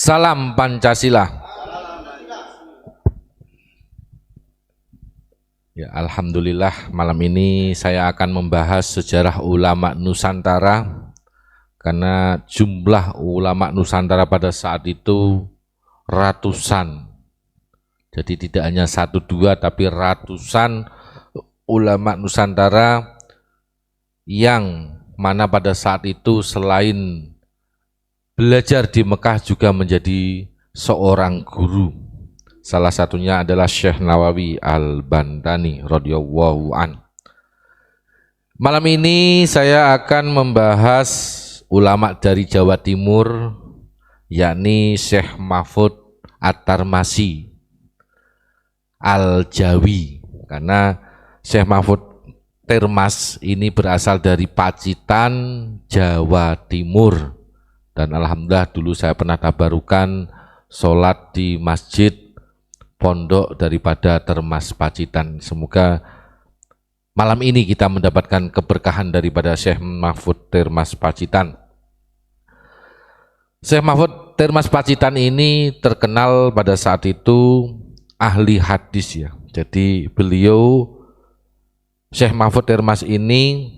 Salam Pancasila. Ya, alhamdulillah malam ini saya akan membahas sejarah ulama Nusantara karena jumlah ulama Nusantara pada saat itu ratusan. Jadi tidak hanya satu dua tapi ratusan ulama Nusantara yang mana pada saat itu selain belajar di Mekah juga menjadi seorang guru. Salah satunya adalah Syekh Nawawi Al-Bantani radhiyallahu an. Malam ini saya akan membahas ulama dari Jawa Timur, yakni Syekh Mahfud At-Tarmasi Al-Jawi. Karena Syekh Mahfud Termas ini berasal dari Pacitan, Jawa Timur. Dan alhamdulillah dulu saya pernah tabarukan sholat di masjid pondok daripada Termas Pacitan. Semoga malam ini kita mendapatkan keberkahan daripada Syekh Mahfud Termas Pacitan. Syekh Mahfud Termas Pacitan ini terkenal pada saat itu ahli hadis ya. Jadi beliau Syekh Mahfud Termas ini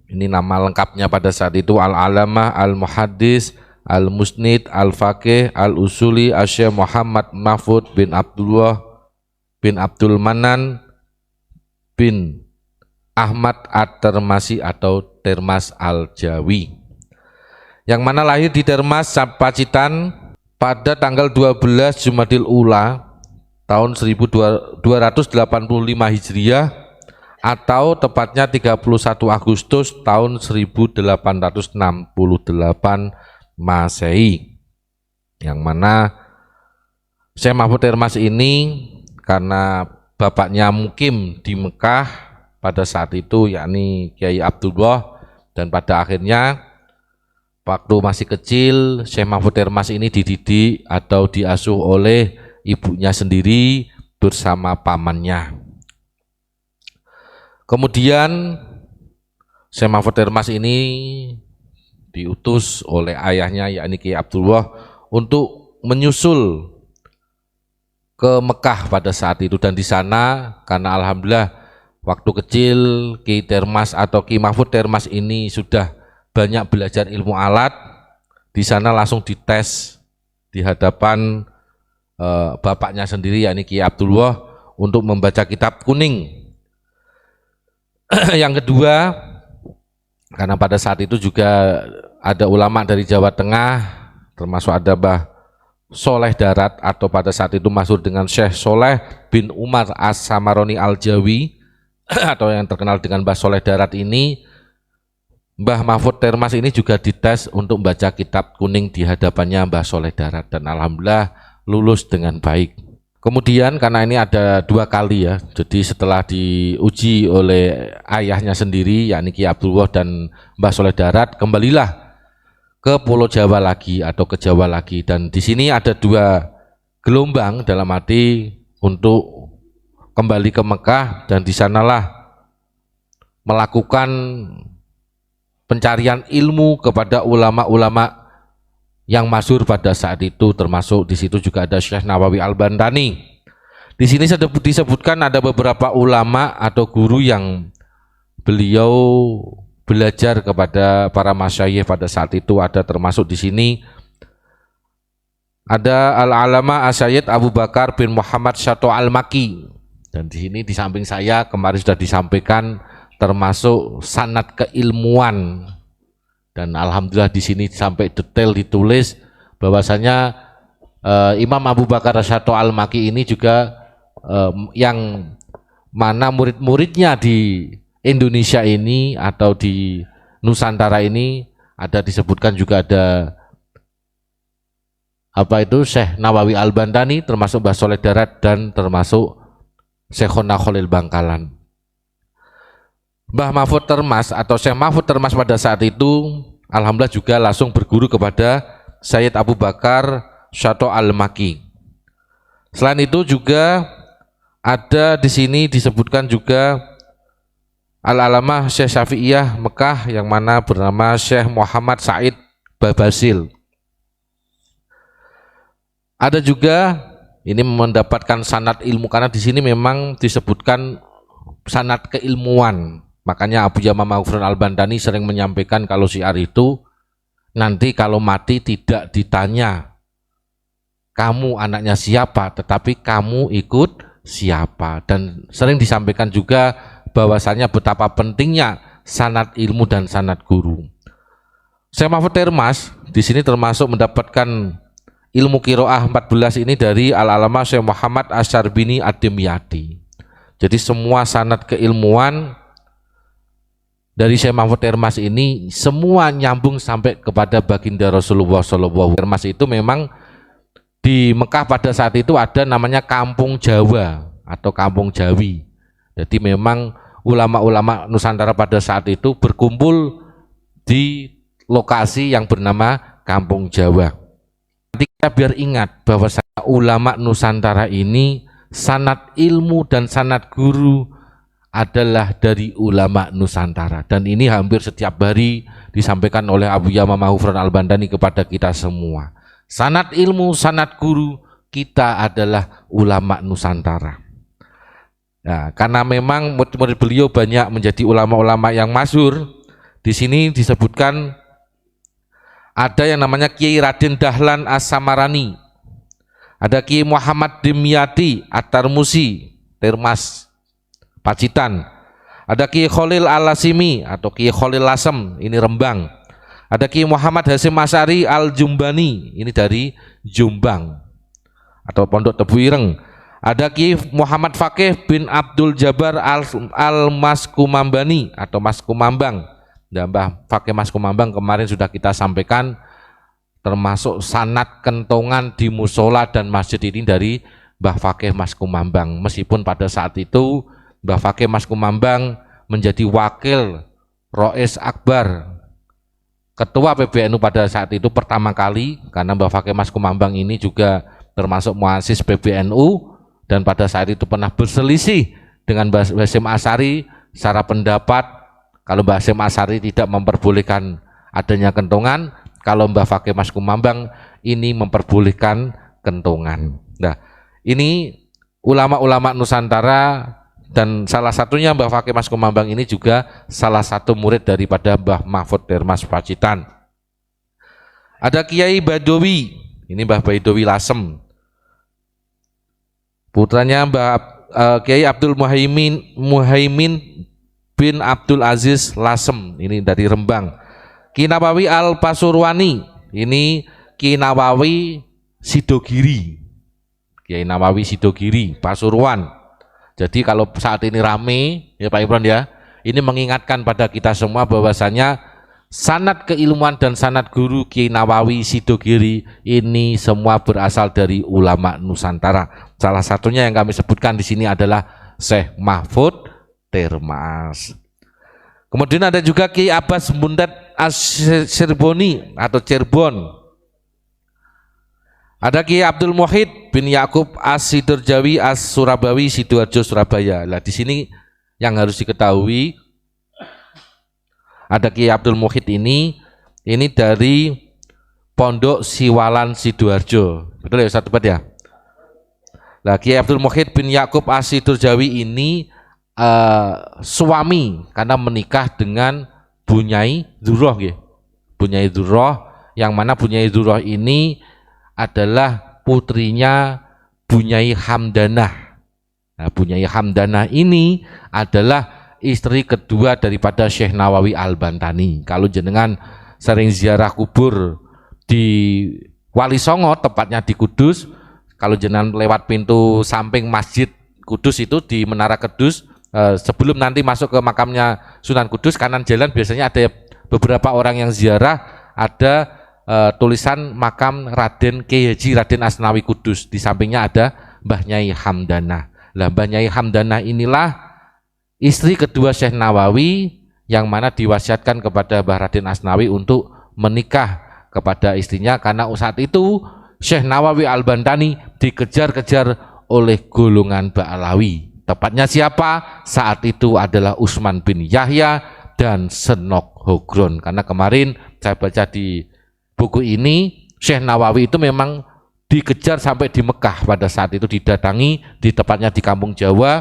nama lengkapnya pada saat itu Al-Alamah, Al-Muhaddis, Al-Musnid, Al-Faqih, Al-Usuli, Syekh Muhammad Mahfud bin Abdullah bin Abdul Manan bin Ahmad At-Tarmasi atau Termas Al-Jawi, yang mana lahir di Termas, Pacitan pada tanggal 12 Jumadil Ula tahun 1285 Hijriah atau tepatnya 31 Agustus tahun 1868 Masehi, yang mana Syekh Mahfud Termas ini karena bapaknya mukim di Mekah pada saat itu yakni Kiai Abdullah, dan pada akhirnya waktu masih kecil Syekh Mahfud Termas ini dididik atau diasuh oleh ibunya sendiri bersama pamannya. Kemudian Syekh Mahfud Termas ini diutus oleh ayahnya yakni Kiai Abdullah untuk menyusul ke Mekah pada saat itu, dan di sana karena alhamdulillah waktu kecil Kiai Termas atau Kiai Mahfud Termas ini sudah banyak belajar ilmu alat, di sana langsung dites di hadapan bapaknya sendiri yakni Kiai Abdullah untuk membaca kitab kuning. Yang kedua, karena pada saat itu juga ada ulama dari Jawa Tengah, termasuk ada Mbah Soleh Darat atau pada saat itu masyhur dengan Syekh Soleh bin Umar As-Samaroni Al-Jawi atau yang terkenal dengan Mbah Soleh Darat ini. Mbah Mahfud Termas ini juga dites untuk membaca kitab kuning di hadapannya Mbah Soleh Darat, dan alhamdulillah lulus dengan baik. Kemudian karena ini ada dua kali ya, jadi setelah diuji oleh ayahnya sendiri yakni Kiai Abdullah dan Mbah Soleh Darat, kembalilah ke Pulau Jawa lagi atau ke Jawa lagi, dan di sini ada dua gelombang dalam arti untuk kembali ke Mekah, dan di sanalah melakukan pencarian ilmu kepada ulama-ulama yang masyhur pada saat itu, termasuk di situ juga ada Syekh Nawawi Al-Bantani. Di sini disebutkan ada beberapa ulama atau guru yang beliau belajar kepada para masyayikh pada saat itu, ada termasuk di sini ada Al-Alama As-Sayyid Abu Bakar bin Muhammad Syato Al-Maki, dan di sini di samping saya kemarin sudah disampaikan termasuk sanad keilmuan. Dan alhamdulillah di sini sampai detail ditulis bahwasanya Imam Abu Bakar Syato Al-Maki ini juga yang mana murid-muridnya di Indonesia ini atau di Nusantara ini ada disebutkan juga ada Syekh Nawawi Al-Bantani, termasuk Mbah Soleh Darat, dan termasuk Syekhona Khalil Bangkalan. Mbah Mahfud Termas atau Syekh Mahfud Termas pada saat itu alhamdulillah juga langsung berguru kepada Sayyid Abu Bakar Syato Al-Maki. Selain itu juga ada di sini disebutkan juga Al-Alamah Syekh Syafi'iyah Mekah yang mana bernama Syekh Muhammad Said Babasil. Ada juga ini mendapatkan sanad ilmu, karena di sini memang disebutkan sanad keilmuan. Makanya Abu Yamamah Maghfur Al-Bantani sering menyampaikan kalau syiar itu nanti kalau mati tidak ditanya kamu anaknya siapa, tetapi kamu ikut siapa. Dan sering disampaikan juga bahwasanya betapa pentingnya sanad ilmu dan sanad guru. Syekh Mahfud Termas di sini termasuk mendapatkan ilmu qiraah 14 ini dari Al-Alamah Syekh Muhammad Asyarbini Ad-Dimyati. Jadi semua sanad keilmuan dari Syekh Mahfud Termas ini semua nyambung sampai kepada baginda Rasulullah SAW. Termas itu memang di Mekah pada saat itu ada namanya Kampung Jawa atau Kampung Jawi. Jadi memang ulama-ulama Nusantara pada saat itu berkumpul di lokasi yang bernama Kampung Jawa. Nanti kita biar ingat bahwa ulama Nusantara ini sanad ilmu dan sanad guru adalah dari ulama Nusantara, dan ini hampir setiap hari disampaikan oleh Abu Yamamah Maghfur Al-Bantani kepada kita semua. Sanad ilmu, sanad guru, kita adalah ulama Nusantara. Nah, karena memang murid-murid beliau banyak menjadi ulama-ulama yang masyhur, di sini disebutkan ada yang namanya Kiai Raden Dahlan As-Samarani, ada Kiai Muhammad Dimyati At-Tarmusi, Termas, Pacitan, ada Kiai Khalil Al-Lasimi atau Kiai Khalil Lasem, ini Rembang, ada Kiai Muhammad Hasyim Asy'ari Al-Jumbani, ini dari Jombang atau Pondok Tebu Ireng, ada Kiai Muhammad Fakih bin Abdul Jabbar Al-Maskumambani atau Maskumambang. Nah, Mbah Fakih Maskumambang kemarin sudah kita sampaikan, termasuk sanad kentongan di musola dan masjid ini dari Mbah Fakih Maskumambang. Meskipun pada saat itu Mbah Fakih Maskumambang menjadi wakil Rois Akbar, ketua PBNU pada saat itu pertama kali, karena Mbah Fakih Maskumambang ini juga termasuk muasis PBNU, dan pada saat itu pernah berselisih dengan Mbah Hasyim Asy'ari secara pendapat kalau Mbah Hasyim Asy'ari tidak memperbolehkan adanya kentongan, kalau Mbah Fakih Maskumambang ini memperbolehkan kentongan. Nah, ini ulama-ulama Nusantara, dan salah satunya Mbah Fakih Maskumambang ini juga salah satu murid daripada Mbah Mahfud Termas Pacitan. Ada Kiai Badawi, ini Mbah Badawi Lasem, putranya Mbah Kiai Abdul Muhaimin bin Abdul Aziz Lasem, ini dari Rembang. Ki Nawawi Al Pasurwani, ini Ki Nawawi Sidogiri, Kiai Nawawi Sidogiri Pasuruan. Jadi kalau saat ini rame ya Pak Imran ya, ini mengingatkan pada kita semua bahwasanya sanad keilmuan dan sanad guru Kiai Nawawi Sidogiri ini semua berasal dari ulama Nusantara. Salah satunya yang kami sebutkan di sini adalah Syekh Mahfud Termas. Kemudian ada juga Kiai Abbas Mundat As-Cirboni atau Cirebon. Ada Kiai Abdul Muhid bin Yakub As-Sidorjawi As-Surabawi Sidoarjo Surabaya. Nah, di sini yang harus diketahui, ada Kiai Abdul Muhid ini dari Pondok Siwalan Sidoarjo. Betul ya Ustaz Tepat ya? Nah, Kiai Abdul Muhid bin Yakub As-Sidorjawi ini suami karena menikah dengan Bunyai Dzurroh, Bunyai Dzurroh, yang mana Bunyai Dzurroh ini adalah putrinya Bunyai Hamdanah. Nah, Bunyai Hamdanah ini adalah istri kedua daripada Syekh Nawawi Al-Bantani. Kalau jenengan sering ziarah kubur di Wali Songo, tepatnya di Kudus, kalau jenengan lewat pintu samping Masjid Kudus itu di Menara Kudus, sebelum nanti masuk ke makamnya Sunan Kudus, kanan jalan biasanya ada beberapa orang yang ziarah, ada tulisan makam Raden Kyai Haji Raden Asnawi Kudus, di sampingnya ada Mbah Nyai Hamdanah. Lah Mbah Nyai Hamdanah inilah istri kedua Syekh Nawawi, yang mana diwasiatkan kepada Mbah Raden Asnawi untuk menikah kepada istrinya, karena saat itu Syekh Nawawi Al-Bantani dikejar-kejar oleh golongan Ba'alawi. Tepatnya siapa? Saat itu adalah Utsman bin Yahya dan Senok Hogron. Karena kemarin saya baca di buku ini, Syekh Nawawi itu memang dikejar sampai di Mekah. Pada saat itu didatangi di tepatnya di kampung Jawa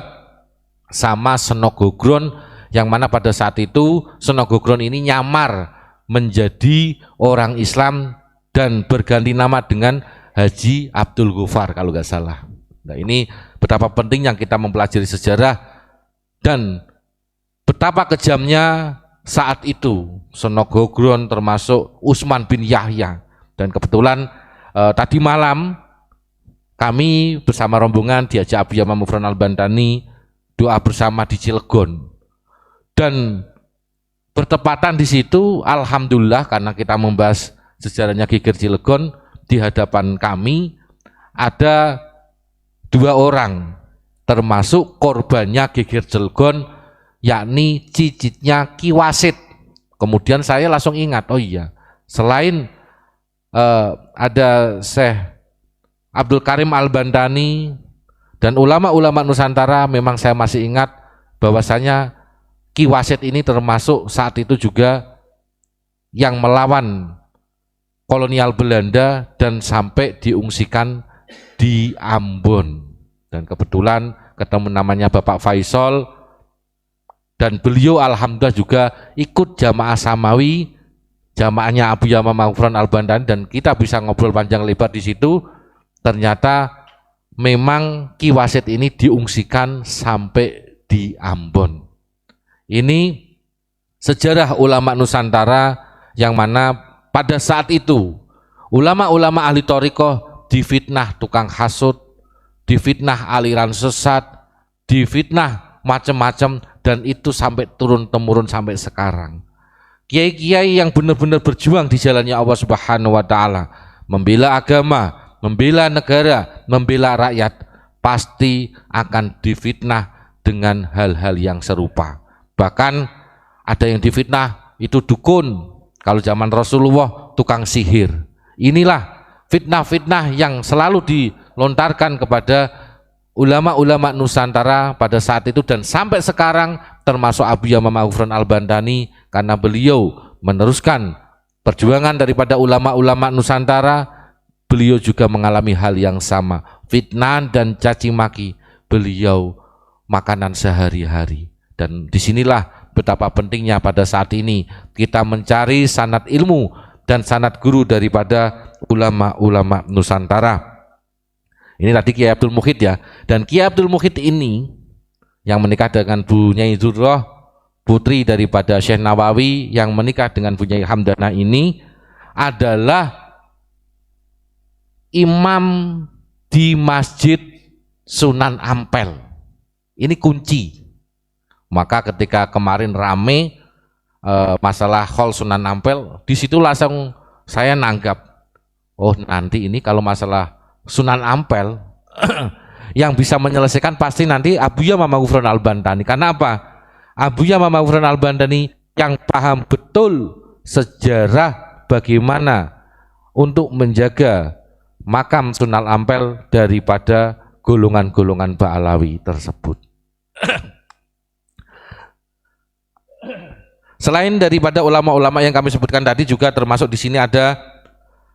sama Senogogron, yang mana pada saat itu Senogogron ini nyamar menjadi orang Islam dan berganti nama dengan Haji Abdul Ghaffar kalau nggak salah. Nah, ini betapa pentingnya kita mempelajari sejarah dan betapa kejamnya saat itu Senogogron termasuk Utsman bin Yahya. Dan kebetulan tadi malam kami bersama rombongan diajak Abu Yama Mufron Al-Bantani doa bersama di Cilegon. Dan bertepatan di situ, alhamdulillah karena kita membahas sejarahnya Geger Cilegon, di hadapan kami ada 2 orang termasuk korbannya Geger Cilegon, yakni cicitnya Ki Wasit. Kemudian saya langsung ingat, oh iya, selain ada Syekh Abdul Karim Al-Bantani dan ulama-ulama Nusantara, memang saya masih ingat bahwasanya Ki Wasit ini termasuk saat itu juga yang melawan kolonial Belanda dan sampai diungsikan di Ambon. Dan kebetulan ketemu namanya Bapak Faisal, dan beliau alhamdulillah juga ikut jamaah Samawi, jamaahnya Abu Yama Mufron Al-Bantani, dan kita bisa ngobrol panjang lebar di situ. Ternyata memang Ki Wasit ini diungsikan sampai di Ambon. Ini sejarah ulama Nusantara yang mana pada saat itu ulama-ulama ahli thariqah difitnah tukang hasud, difitnah aliran sesat, difitnah macam-macam, dan itu sampai turun-temurun sampai sekarang. Kiai-kiai yang benar-benar berjuang di jalannya Allah Subhanahu wa taala, membela agama, membela negara, membela rakyat, pasti akan difitnah dengan hal-hal yang serupa. Bahkan ada yang difitnah itu dukun, kalau zaman Rasulullah tukang sihir. Inilah fitnah-fitnah yang selalu dilontarkan kepada ulama-ulama Nusantara pada saat itu dan sampai sekarang, termasuk Abu Yama Mufron Al-Bantani, karena beliau meneruskan perjuangan daripada ulama-ulama Nusantara. Beliau juga mengalami hal yang sama, fitnah dan caci maki beliau makanan sehari-hari. Dan disinilah betapa pentingnya pada saat ini kita mencari sanad ilmu dan sanad guru daripada ulama-ulama Nusantara. Ini tadi Kiai Abdul Mukhid ya, dan Kiai Abdul Mukhid ini yang menikah dengan Bu Nyai Zurroh, putri daripada Syekh Nawawi, yang menikah dengan Bu Nyai Hamdanah ini adalah imam di Masjid Sunan Ampel. Ini kunci. Maka ketika kemarin rame masalah Hall Sunan Ampel, di situ langsung saya nanggap, oh nanti ini kalau masalah Sunan Ampel yang bisa menyelesaikan pasti nanti Abu Yama Mufron Al-Bantani. Karena apa? Abu Yama Mufron Al-Bantani yang paham betul sejarah bagaimana untuk menjaga makam Sunan Ampel daripada golongan-golongan Ba'alawi tersebut. Selain daripada ulama-ulama yang kami sebutkan tadi, juga termasuk di sini ada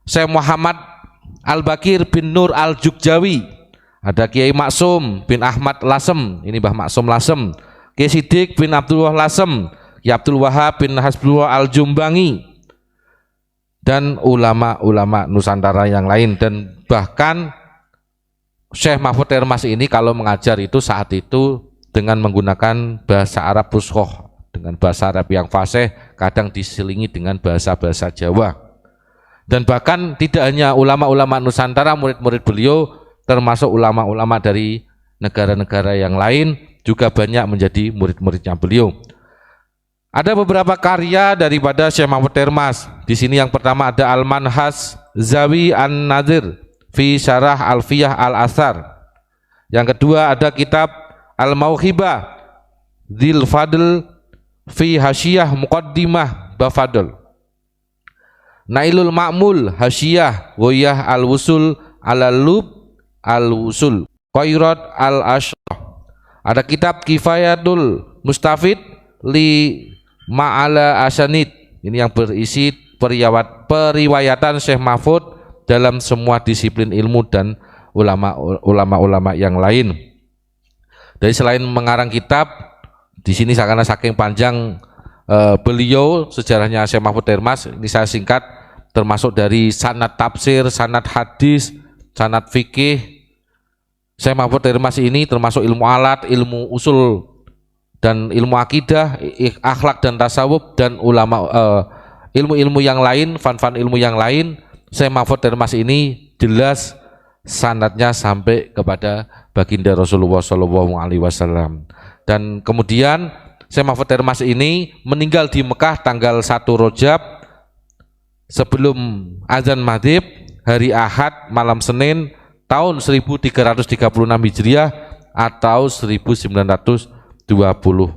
Syekh Muhammad Al-Bakir bin Nur Al-Jukjawi, ada Kiai Maksum bin Ahmad Lasem, ini Mbah Maksum Lasem, Kiai Sidik bin Abdullah Lasem, Kiai Abdul Wahab bin Hasbullah Al-Jumbangi, dan ulama-ulama Nusantara yang lain. Dan bahkan Syekh Mahfud Termas ini kalau mengajar itu saat itu dengan menggunakan bahasa Arab Fushoh, dengan bahasa Arab yang fasih, kadang diselingi dengan bahasa-bahasa Jawa. Dan bahkan tidak hanya ulama-ulama Nusantara, murid-murid beliau, termasuk ulama-ulama dari negara-negara yang lain juga banyak menjadi murid-muridnya beliau. Ada beberapa karya daripada Syekh Mahfud Termas. Di sini yang pertama ada Al-Manhaj Zawi An-Nadir fi Syarah Alfiyah Al-Athar. Yang kedua ada kitab Al-Mauhibah Dzil Fadl fi Hasyiyah Muqaddimah Bafadl. Nailul Ma'mul Hasyiyah Woyah Al-Wusul Al-Lub Al-Wusul Khairat Al-Ashrah. Ada kitab Kifayatul Mustafid li Ma'ala Asanid. Ini yang berisi periwayatan Syekh Mahfud dalam semua disiplin ilmu dan ulama-ulama yang lain. Dari selain mengarang kitab, di sini karena saking panjang beliau sejarahnya Syekh Mahfud Termas, ini saya singkat, termasuk dari sanad tafsir, sanad hadis, sanad fikih. Syekh Mahfud Termas ini termasuk ilmu alat, ilmu usul dan ilmu akidah, akhlak dan tasawuf, dan ulama ilmu-ilmu yang lain, fan-fan ilmu yang lain. Syekh Mahfud Termas ini jelas sanadnya sampai kepada baginda Rasulullah SAW. Dan kemudian Syekh Mahfud Termas ini meninggal di Mekah tanggal 1 Rajab sebelum azan maghrib hari Ahad malam Senin tahun 1336 Hijriah atau 1920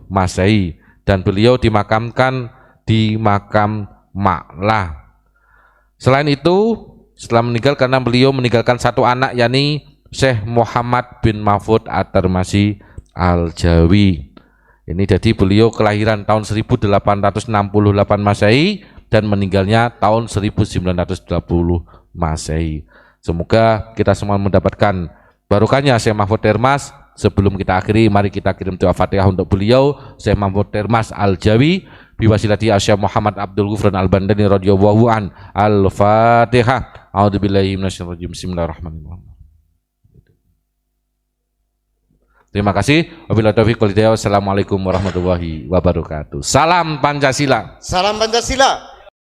Masehi, dan beliau dimakamkan di makam Ma'lah. Selain itu, setelah meninggal, karena beliau meninggalkan satu anak, yakni Syekh Muhammad bin Mahfud At-Termasi Al-Jawi. Ini jadi beliau kelahiran tahun 1868 Masehi dan meninggalnya tahun 1920 Masehi. Semoga kita semua mendapatkan barokahnya Syekh Mahfud Termas. Sebelum kita akhiri, mari kita kirim doa Fatihah untuk beliau, Syekh Mahfud Termas Al-Jawi, biwasilati Syekh Muhammad Abdul Ghufran Al-Bandani radhiyallahu an. Al-Fatihah. A'udzubillahi minasyaitonir rajim. Bismillahirrahmanirrahim. Terima kasih. Wabillahi taufiq wal hidayah. Wassalamualaikum warahmatullahi wabarakatuh. Salam Pancasila. Salam Pancasila.